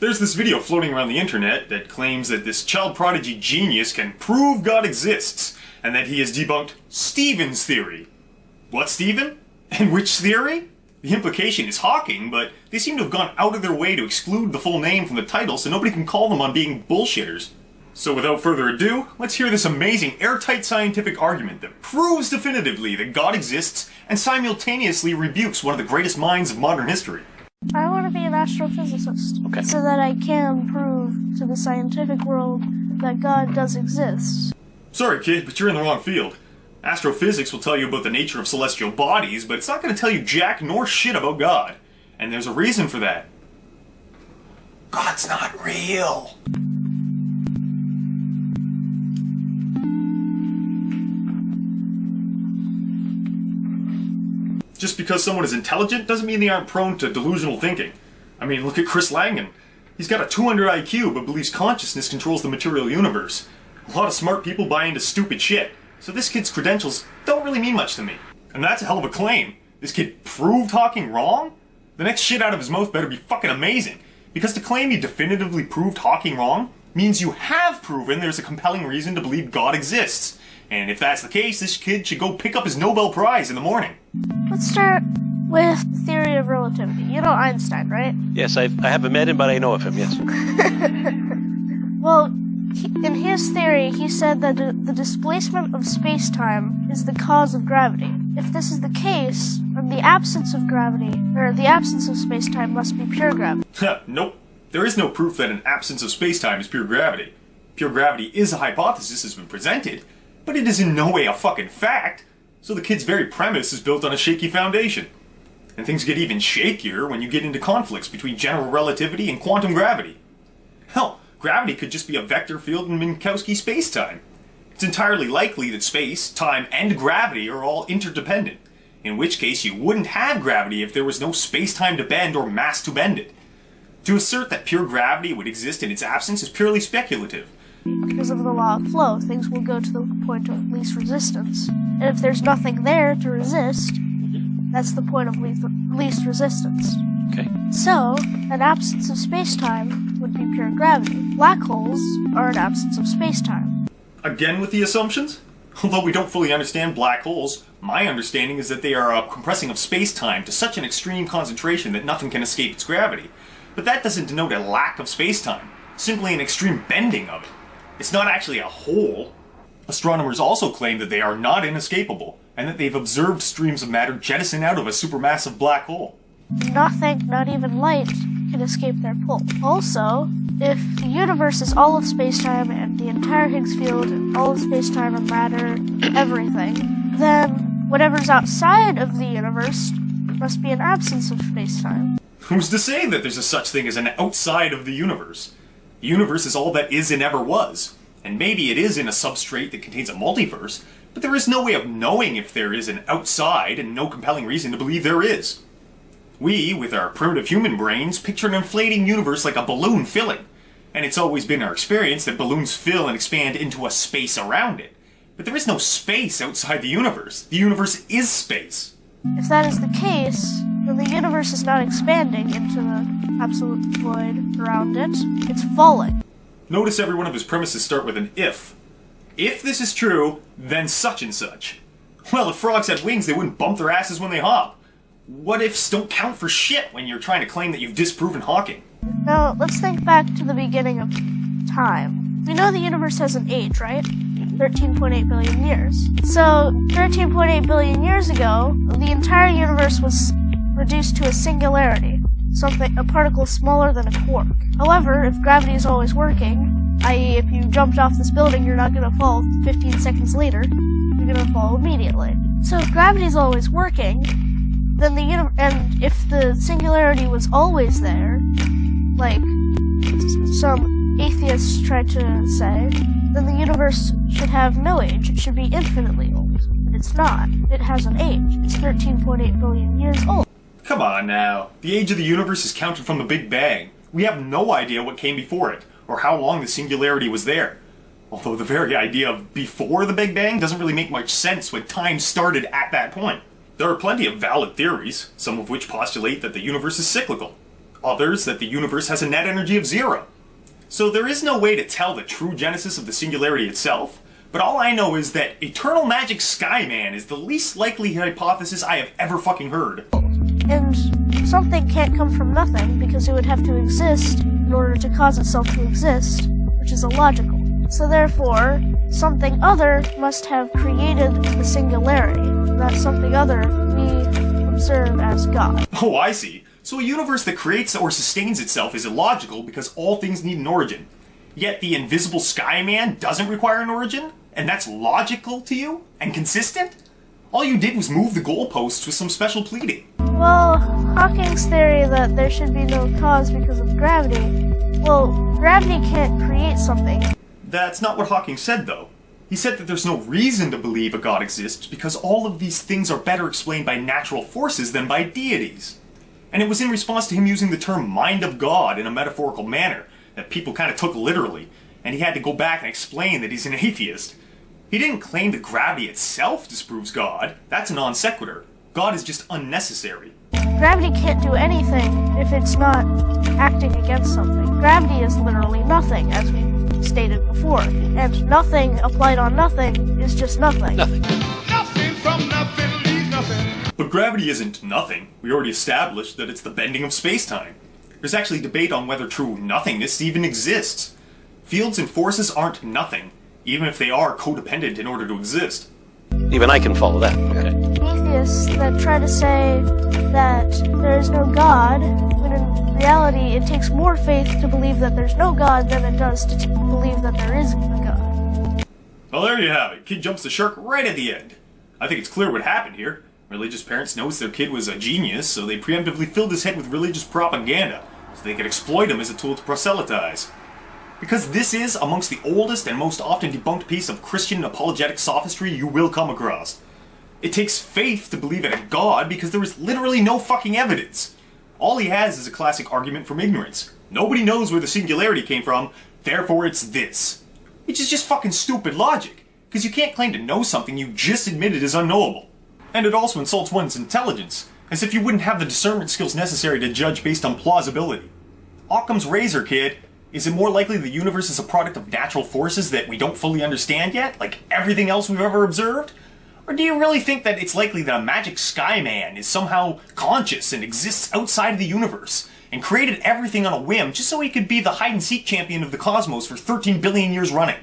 There's this video floating around the internet that claims that this child prodigy genius can prove God exists, and that he has debunked Stephen's theory. What Stephen? And which theory? The implication is Hawking, but they seem to have gone out of their way to exclude the full name from the title so nobody can call them on being bullshitters. So without further ado, let's hear this amazing airtight scientific argument that proves definitively that God exists and simultaneously rebukes one of the greatest minds of modern history. I want to be an astrophysicist, okay, so that I can prove to the scientific world that God does exist. Sorry kid, but you're in the wrong field. Astrophysics will tell you about the nature of celestial bodies, but it's not going to tell you jack nor shit about God. And there's a reason for that. God's not real. Just because someone is intelligent doesn't mean they aren't prone to delusional thinking. I mean, look at Chris Langan. He's got a 200 IQ, but believes consciousness controls the material universe. A lot of smart people buy into stupid shit, so this kid's credentials don't really mean much to me. And that's a hell of a claim. This kid proved Hawking wrong? The next shit out of his mouth better be fucking amazing. Because to claim you definitively proved Hawking wrong means you have proven there's a compelling reason to believe God exists. And if that's the case, this kid should go pick up his Nobel Prize in the morning. Let's start with the theory of relativity. You know Einstein, right? Yes, I haven't met him, but I know of him, yes. Well, in his theory, he said that the displacement of space-time is the cause of gravity. If this is the case, then the absence of gravity, or the absence of space-time must be pure gravity. Nope. There is no proof that an absence of space-time is pure gravity. Pure gravity is a hypothesis that's been presented, but it is in no way a fucking fact, so the kid's very premise is built on a shaky foundation. And things get even shakier when you get into conflicts between general relativity and quantum gravity. Hell, gravity could just be a vector field in Minkowski space-time. It's entirely likely that space, time, and gravity are all interdependent, in which case you wouldn't have gravity if there was no space-time to bend or mass to bend it. To assert that pure gravity would exist in its absence is purely speculative. Because of the law of flow, things will go to the point of least resistance. And if there's nothing there to resist, that's the point of least resistance. Okay. So, an absence of space-time would be pure gravity. Black holes are an absence of space-time. Again with the assumptions? Although we don't fully understand black holes, my understanding is that they are a compressing of space-time to such an extreme concentration that nothing can escape its gravity. But that doesn't denote a lack of space-time, simply an extreme bending of it. It's not actually a hole. Astronomers also claim that they are not inescapable, and that they've observed streams of matter jettison out of a supermassive black hole. Nothing, not even light, can escape their pull. Also, if the universe is all of space-time and the entire Higgs field and all of space-time and matter, everything, then whatever's outside of the universe must be an absence of space-time. Who's to say that there's a such thing as an outside of the universe? The universe is all that is and ever was, and maybe it is in a substrate that contains a multiverse, but there is no way of knowing if there is an outside and no compelling reason to believe there is. We, with our primitive human brains, picture an inflating universe like a balloon filling, and it's always been our experience that balloons fill and expand into a space around it. But there is no space outside the universe. The universe is space. If that is the case, then the universe is not expanding into the absolute void around it. It's falling. Notice every one of his premises start with an if. If this is true, then such and such. Well, if frogs had wings, they wouldn't bump their asses when they hop. What ifs don't count for shit when you're trying to claim that you've disproven Hawking. Now, let's think back to the beginning of time. We know the universe has an age, right? 13.8 billion years. So, 13.8 billion years ago, the entire universe was reduced to a singularity, a particle smaller than a quark. However, if gravity is always working, i.e. if you jumped off this building, you're not going to fall 15 seconds later, you're going to fall immediately. So if gravity is always working, then and if the singularity was always there, like some atheists try to say, then the universe should have no age. It should be infinitely old. But it's not. It has an age. It's 13.8 billion years old. Come on now. The age of the universe is counted from the Big Bang. We have no idea what came before it, or how long the singularity was there. Although the very idea of before the Big Bang doesn't really make much sense when time started at that point. There are plenty of valid theories, some of which postulate that the universe is cyclical. others that the universe has a net energy of 0. So there is no way to tell the true genesis of the singularity itself, but all I know is that Eternal Magic Skyman is the least likely hypothesis I have ever fucking heard. And something can't come from nothing because it would have to exist in order to cause itself to exist, which is illogical. So therefore, something other must have created the singularity. That something other we observe as God. Oh, I see. So a universe that creates or sustains itself is illogical because all things need an origin. Yet the invisible Skyman doesn't require an origin? And that's logical to you? And consistent? All you did was move the goalposts with some special pleading. Well, Hawking's theory that there should be no cause because of gravity, well, gravity can't create something. That's not what Hawking said, though. He said that there's no reason to believe a god exists because all of these things are better explained by natural forces than by deities. And it was in response to him using the term mind of God in a metaphorical manner that people kind of took literally, and he had to go back and explain that he's an atheist. He didn't claim that gravity itself disproves God. That's a non sequitur. God is just unnecessary. Gravity can't do anything if it's not acting against something. Gravity is literally nothing, as we stated before. And nothing applied on nothing is just nothing. Nothing. Nothing from nothing leaves nothing. But gravity isn't nothing. We already established that it's the bending of space-time. There's actually debate on whether true nothingness even exists. Fields and forces aren't nothing, even if they are codependent in order to exist. Even I can follow that. Okay. Atheists that try to say that there is no God, when in reality it takes more faith to believe that there's no God than it does to believe that there is a God. Well, there you have it. Kid jumps the shark right at the end. I think it's clear what happened here. Religious parents noticed their kid was a genius, so they preemptively filled his head with religious propaganda, so they could exploit him as a tool to proselytize. Because this is amongst the oldest and most often debunked piece of Christian apologetic sophistry you will come across. It takes faith to believe in a god because there is literally no fucking evidence. All he has is a classic argument from ignorance. Nobody knows where the singularity came from, therefore it's this. Which is just fucking stupid logic, because you can't claim to know something you just admitted is unknowable. And it also insults one's intelligence, as if you wouldn't have the discernment skills necessary to judge based on plausibility. Occam's razor, kid. Is it more likely the universe is a product of natural forces that we don't fully understand yet, like everything else we've ever observed? Or do you really think that it's likely that a magic Skyman is somehow conscious and exists outside of the universe, and created everything on a whim just so he could be the hide-and-seek champion of the cosmos for 13 billion years running?